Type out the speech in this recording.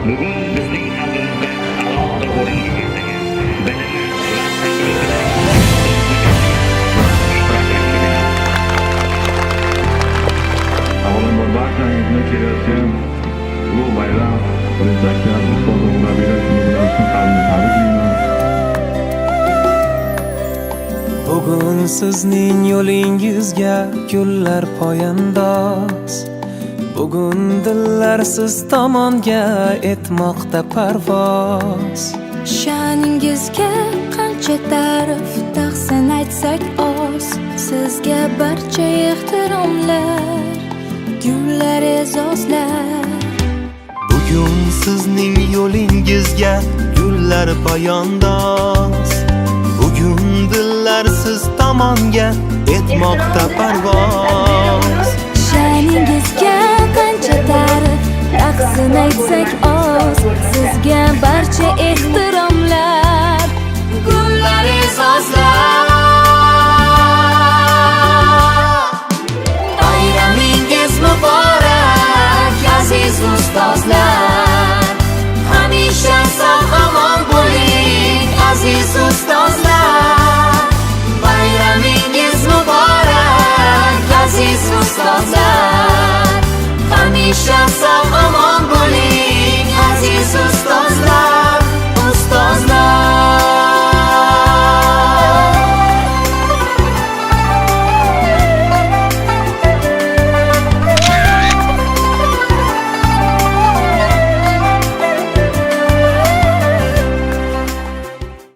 Bugun bizning nazdimizda alohida o'rin egallagan bilimi va tajribada Avvalambor barchangizni kelayotgan ulug' bayram Prezident Ustoz Murabbiylar kuni bilan chin qalbimdan tabriklayman. Bugun sizning yo'lingizga gullar poyandoz. Bugun dillar siz tomonga etmoqda parvoz. Sha'ningizga qancha ta'rif tahsin aytsak oz. Sizga barcha ehtiromlar, gullar e'zozlar. Bugun sizning yo'lingizga gullar poyandoz. Bugun dillar siz tomonga etmoqda parvoz. Sha'ningizga qancha ta'rif tahsin aytsak oz. Sizga barcha ehtiromlar, gullar e'zozlar. Bayramingiz muborak aziz ustozlar. Hamisha sog'-omon bo'ling aziz ustozlar. Bayramingiz muborak aziz ustozlar. Hamisha